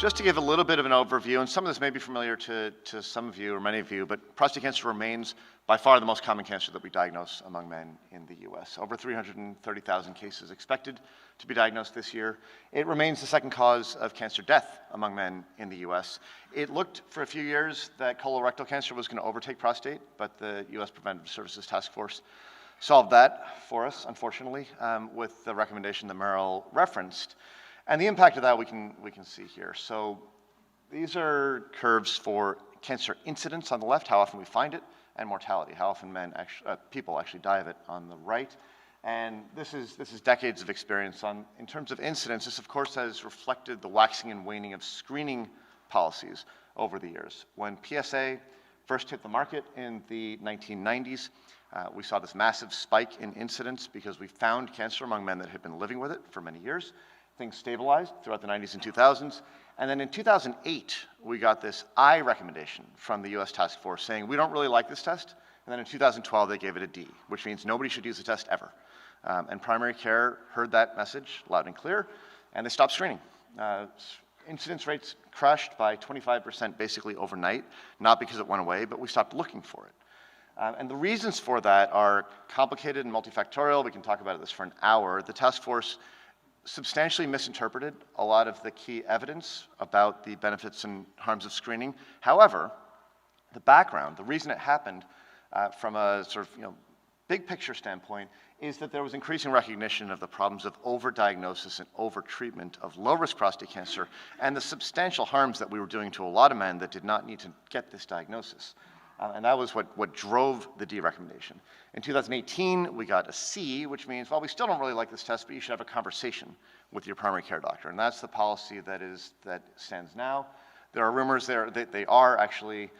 Just to give a little bit of an overview, and some of this may be familiar to some of you or many of you, but prostate cancer remains by far the most common cancer that we diagnose among men in the US. Over 330,000 cases expected to be diagnosed this year. It remains the second cause of cancer death among men in the US. It looked for a few years that colorectal cancer was going to overtake prostate, but the US Preventive Services Task Force solved that for us, unfortunately, with the recommendation that Meryl referenced. And the impact of that we can see here. So these are curves for cancer incidence on the left, how often we find it, and mortality, how often people actually die of it on the right. And this is decades of experience. In terms of incidence, this of course has reflected the waxing and waning of screening policies over the years. When PSA first hit the market in the 1990s, we saw this massive spike in incidence because we found cancer among men that had been living with it for many years. Things stabilized throughout the 90s and 2000s. And then in 2008, we got this I recommendation from the US Task Force saying, we don't really like this test. And then in 2012, they gave it a D, which means nobody should use the test ever. And primary care heard that message loud and clear, and they stopped screening. Incidence rates crashed by 25% basically overnight, not because it went away, but we stopped looking for it. And the reasons for that are complicated and multifactorial. We can talk about this for an hour. The task force substantially misinterpreted a lot of the key evidence about the benefits and harms of screening. However, the background, the reason it happened from a sort of big picture standpoint is that there was increasing recognition of the problems of overdiagnosis and overtreatment of low-risk prostate cancer and the substantial harms that we were doing to a lot of men that did not need to get this diagnosis. And that was what drove the D recommendation. In 2018, we got a C, which means, well, we still don't really like this test, but you should have a conversation with your primary care doctor. And that's the policy that stands now. There are rumors that they are actually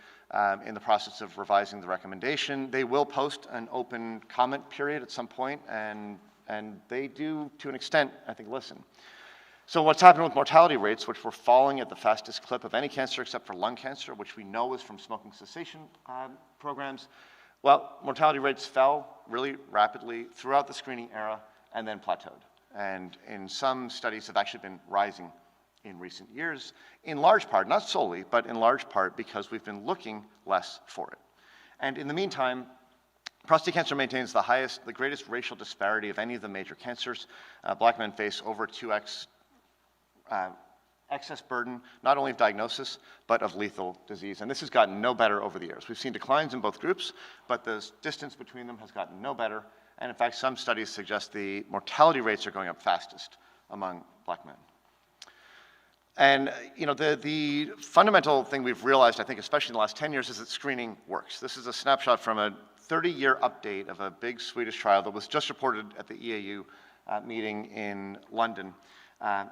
in the process of revising the recommendation. They will post an open comment period at some point, and they do, to an extent, I think, listen. So what's happened with mortality rates, which were falling at the fastest clip of any cancer except for lung cancer, which we know is from smoking cessation programs, well, mortality rates fell really rapidly throughout the screening era and then plateaued. And in some studies have actually been rising in recent years, in large part, not solely, but in large part because we've been looking less for it. And in the meantime, prostate cancer maintains the greatest racial disparity of any of the major cancers. Black men face over 2x excess burden, not only of diagnosis, but of lethal disease. And this has gotten no better over the years. We've seen declines in both groups, but the distance between them has gotten no better. And in fact, some studies suggest the mortality rates are going up fastest among Black men. And the fundamental thing we've realized, I think, especially in the last 10 years, is that screening works. This is a snapshot from a 30-year update of a big Swedish trial that was just reported at the EAU meeting in London.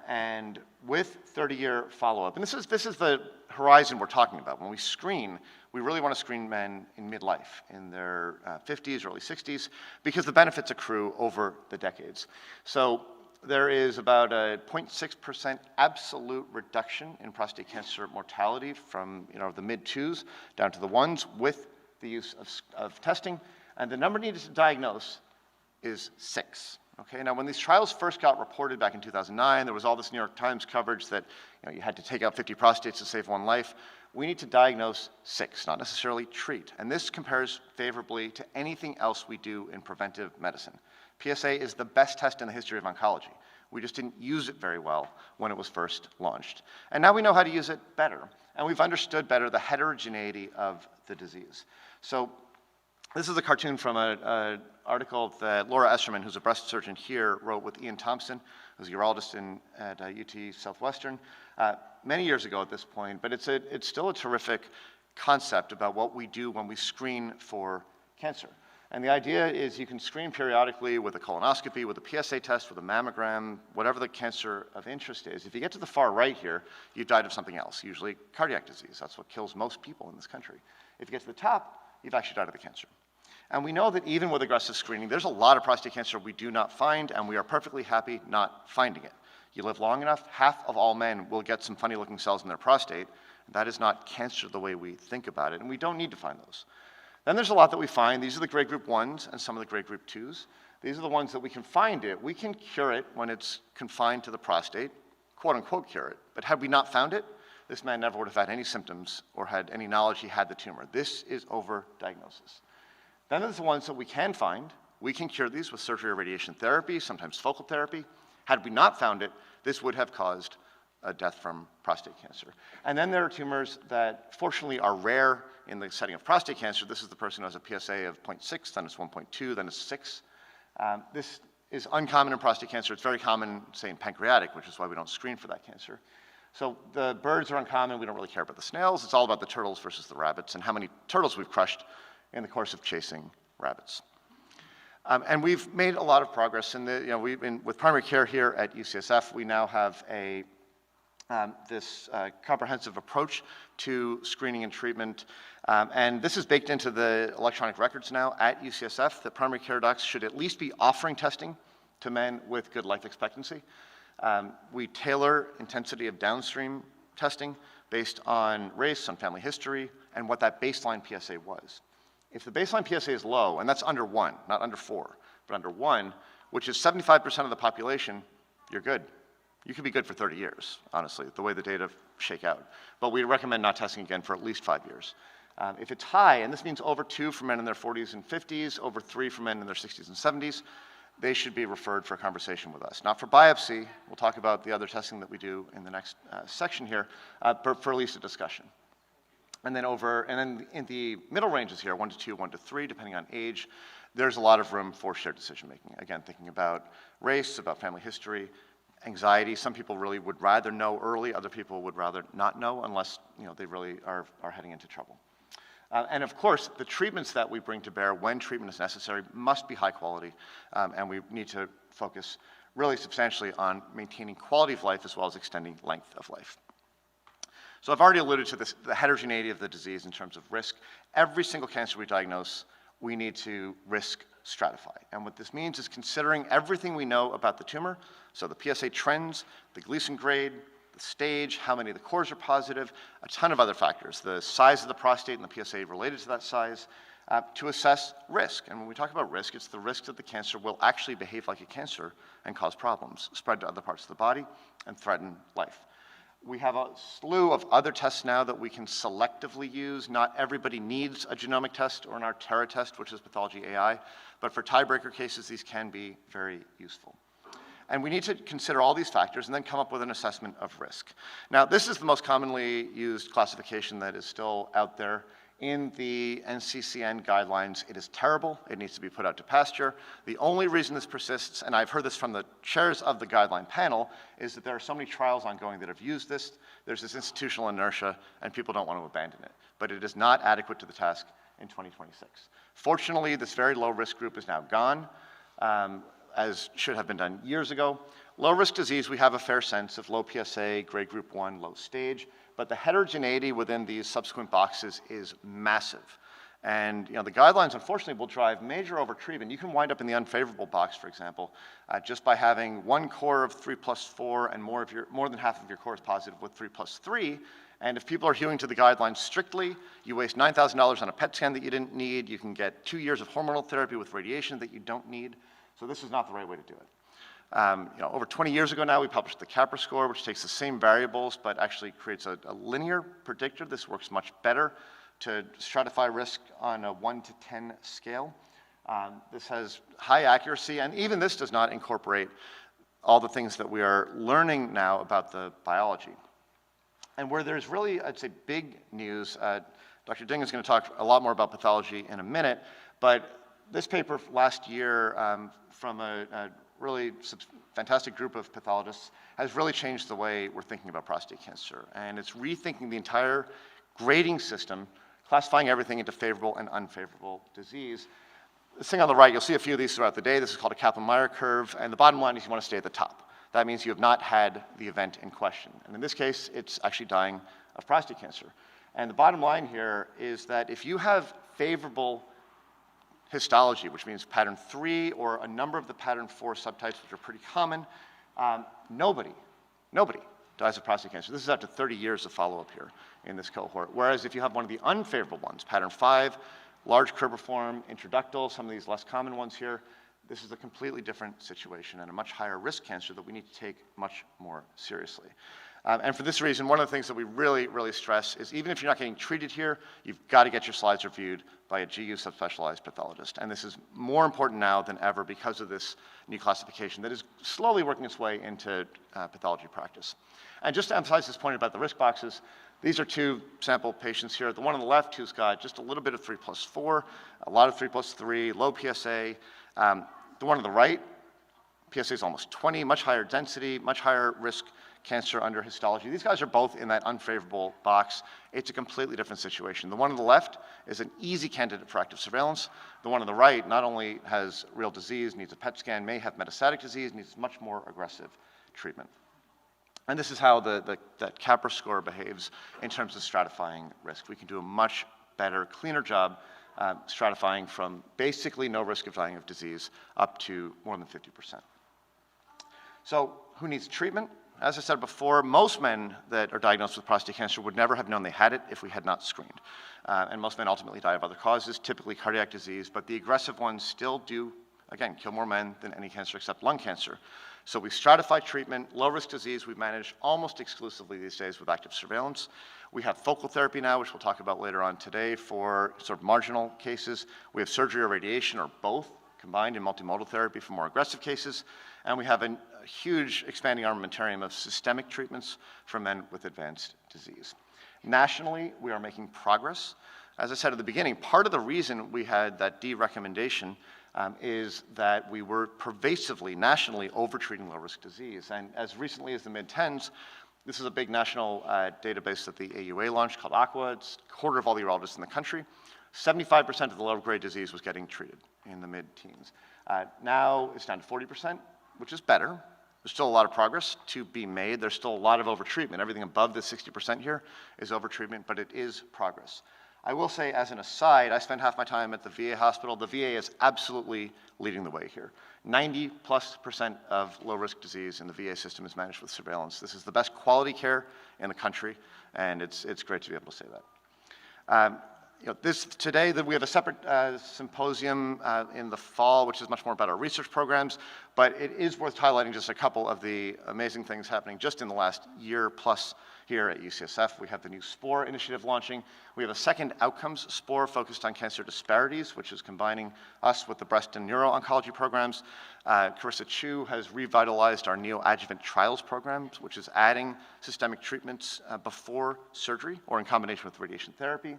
And with 30-year follow-up, and this is the horizon we're talking about. When we screen, we really want to screen men in midlife, in their 50s, early 60s, because the benefits accrue over the decades. So there is about a 0.6% absolute reduction in prostate cancer mortality from the mid-2s down to the 1s with the use of testing, and the number needed to diagnose is 6. Okay, now when these trials first got reported back in 2009, there was all this New York Times coverage that you had to take out 50 prostates to save one life. We need to diagnose 6, not necessarily treat. And this compares favorably to anything else we do in preventive medicine. PSA is the best test in the history of oncology. We just didn't use it very well when it was first launched. And now we know how to use it better. And we've understood better the heterogeneity of the disease. So this is a cartoon from an article that Laura Esserman, who's a breast surgeon here, wrote with Ian Thompson, who's a urologist at UT Southwestern, many years ago at this point. But it's still a terrific concept about what we do when we screen for cancer. And the idea is you can screen periodically with a colonoscopy, with a PSA test, with a mammogram, whatever the cancer of interest is. If you get to the far right here, you've died of something else, usually cardiac disease. That's what kills most people in this country. If you get to the top, you've actually died of the cancer. And we know that even with aggressive screening, there's a lot of prostate cancer we do not find, and we are perfectly happy not finding it. You live long enough, half of all men will get some funny-looking cells in their prostate. That is not cancer the way we think about it, and we don't need to find those. Then there's a lot that we find. These are the grade group 1s and some of the grade group 2s. These are the ones that we can find it. We can cure it when it's confined to the prostate, quote unquote cure it. But had we not found it, this man never would have had any symptoms or had any knowledge he had the tumor. This is overdiagnosis. Then there's the ones that we can find. We can cure these with surgery or radiation therapy, sometimes focal therapy. Had we not found it, this would have caused a death from prostate cancer. And then there are tumors that fortunately are rare in the setting of prostate cancer. This is the person who has a PSA of 0.6, then it's 1.2, then it's 6. This is uncommon in prostate cancer. It's very common, say, in pancreatic, which is why we don't screen for that cancer. So the birds are uncommon. We don't really care about the snails. It's all about the turtles versus the rabbits and how many turtles we've crushed in the course of chasing rabbits. And we've made a lot of progress in the, with primary care here at UCSF, we now have this comprehensive approach to screening and treatment. And this is baked into the electronic records now at UCSF, that primary care docs should at least be offering testing to men with good life expectancy. We tailor intensity of downstream testing based on race, on family history, and what that baseline PSA was. If the baseline PSA is low, and that's under 1, not under 4, but under 1, which is 75% of the population, you're good. You could be good for 30 years, honestly, the way the data shake out. But we recommend not testing again for at least 5 years. If it's high, and this means over 2 for men in their 40s and 50s, over 3 for men in their 60s and 70s, they should be referred for a conversation with us. Not for biopsy. We'll talk about the other testing that we do in the next section here, but for at least a discussion. And then in the middle ranges here, 1 to 2, 1 to 3, depending on age, there's a lot of room for shared decision making. Again, thinking about race, about family history, anxiety. Some people really would rather know early. Other people would rather not know unless they really are heading into trouble. And of course, the treatments that we bring to bear when treatment is necessary must be high quality, and we need to focus really substantially on maintaining quality of life as well as extending length of life. So I've already alluded to this, the heterogeneity of the disease in terms of risk. Every single cancer we diagnose, we need to risk stratify. And what this means is considering everything we know about the tumor, so the PSA trends, the Gleason grade, the stage, how many of the cores are positive, a ton of other factors, the size of the prostate and the PSA related to that size, to assess risk. And when we talk about risk, it's the risk that the cancer will actually behave like a cancer and cause problems, spread to other parts of the body, and threaten life. We have a slew of other tests now that we can selectively use. Not everybody needs a genomic test or an Artera test, which is pathology AI, but for tiebreaker cases, these can be very useful. And we need to consider all these factors and then come up with an assessment of risk. Now, this is the most commonly used classification that is still out there in the NCCN guidelines. It is terrible. It needs to be put out to pasture. The only reason this persists, and I've heard this from the chairs of the guideline panel, is that there are so many trials ongoing that have used this. There's this institutional inertia, and people don't want to abandon it. But it is not adequate to the task in 2026. Fortunately, this very low-risk group is now gone, as should have been done years ago. Low-risk disease, we have a fair sense of low PSA, grade group 1, low stage. But the heterogeneity within these subsequent boxes is massive. And the guidelines, unfortunately, will drive major overtreatment. You can wind up in the unfavorable box, for example, just by having one core of 3+4 and more than half of your core is positive with 3+3. And if people are hewing to the guidelines strictly, you waste $9,000 on a PET scan that you didn't need. You can get 2 years of hormonal therapy with radiation that you don't need. So this is not the right way to do it. Over 20 years ago now, we published the Capra score, which takes the same variables, but actually creates a linear predictor. This works much better to stratify risk on a 1 to 10 scale. This has high accuracy, and even this does not incorporate all the things that we are learning now about the biology. And where there's really, I'd say, big news, Dr. Ding is going to talk a lot more about pathology in a minute, but this paper last year from a really fantastic group of pathologists has really changed the way we're thinking about prostate cancer. And it's rethinking the entire grading system, classifying everything into favorable and unfavorable disease. This thing on the right, you'll see a few of these throughout the day. This is called a Kaplan-Meier curve. And the bottom line is you want to stay at the top. That means you have not had the event in question. And in this case, it's actually dying of prostate cancer. And the bottom line here is that if you have favorable histology, which means pattern 3 or a number of the pattern 4 subtypes, which are pretty common, nobody dies of prostate cancer. This is after 30 years of follow-up here in this cohort. Whereas if you have one of the unfavorable ones, pattern 5, large cribriform, intraductal, some of these less common ones here, this is a completely different situation and a much higher risk cancer that we need to take much more seriously. And for this reason, one of the things that we really stress is even if you're not getting treated here, you've got to get your slides reviewed by a GU subspecialized pathologist. And this is more important now than ever because of this new classification that is slowly working its way into pathology practice. And just to emphasize this point about the risk boxes, these are two sample patients here. The one on the left who's got just a little bit of 3+4, a lot of 3+3, low PSA. The one on the right, PSA is almost 20, much higher density, much higher risk cancer under histology. These guys are both in that unfavorable box. It's a completely different situation. The one on the left is an easy candidate for active surveillance. The one on the right not only has real disease, needs a PET scan, may have metastatic disease, needs much more aggressive treatment. And this is how that Capra score behaves in terms of stratifying risk. We can do a much better, cleaner job stratifying from basically no risk of dying of disease up to more than 50%. So who needs treatment? As I said before, most men that are diagnosed with prostate cancer would never have known they had it if we had not screened. And most men ultimately die of other causes, typically cardiac disease, but the aggressive ones still do, again, kill more men than any cancer except lung cancer. So we stratify treatment. Low-risk disease we manage almost exclusively these days with active surveillance. We have focal therapy now, which we'll talk about later on today for sort of marginal cases. We have surgery or radiation or both combined in multimodal therapy for more aggressive cases. And we have a huge expanding armamentarium of systemic treatments for men with advanced disease. Nationally, we are making progress. As I said at the beginning, part of the reason we had that D recommendation is that we were pervasively, nationally, over-treating low-risk disease. And as recently as the mid-10s, this is a big national database that the AUA launched called AQUA. It's a quarter of all the urologists in the country. 75% of the low-grade disease was getting treated in the mid-teens. Now it's down to 40%, which is better. There's still a lot of progress to be made. There's still a lot of overtreatment. Everything above the 60% here is overtreatment, but it is progress. I will say, as an aside, I spend half my time at the VA hospital. The VA is absolutely leading the way here. 90+% of low-risk disease in the VA system is managed with surveillance. This is the best quality care in the country, and it's great to be able to say that. Today we have a separate symposium in the fall, which is much more about our research programs, but it is worth highlighting just a couple of the amazing things happening just in the last year plus here at UCSF. We have the new SPORE initiative launching. We have a second outcomes SPORE focused on cancer disparities, which is combining us with the breast and neuro-oncology programs. Carissa Chu has revitalized our neoadjuvant trials programs, which is adding systemic treatments before surgery or in combination with radiation therapy.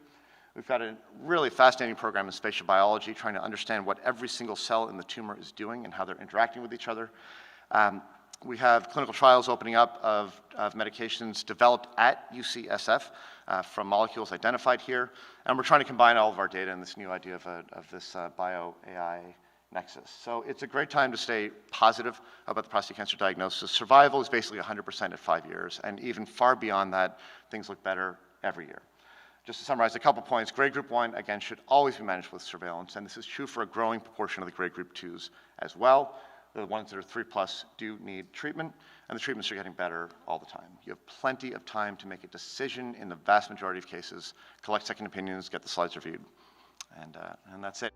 We've got a really fascinating program in spatial biology, trying to understand what every single cell in the tumor is doing and how they're interacting with each other. We have clinical trials opening up of medications developed at UCSF from molecules identified here. And we're trying to combine all of our data in this new idea of this bio-AI nexus. So it's a great time to stay positive about the prostate cancer diagnosis. Survival is basically 100% at 5 years. And even far beyond that, things look better every year. Just to summarize a couple points, grade group 1, again, should always be managed with surveillance. And this is true for a growing proportion of the grade group 2s as well. The ones that are 3+ do need treatment, and the treatments are getting better all the time. You have plenty of time to make a decision in the vast majority of cases, collect second opinions, get the slides reviewed, and that's it.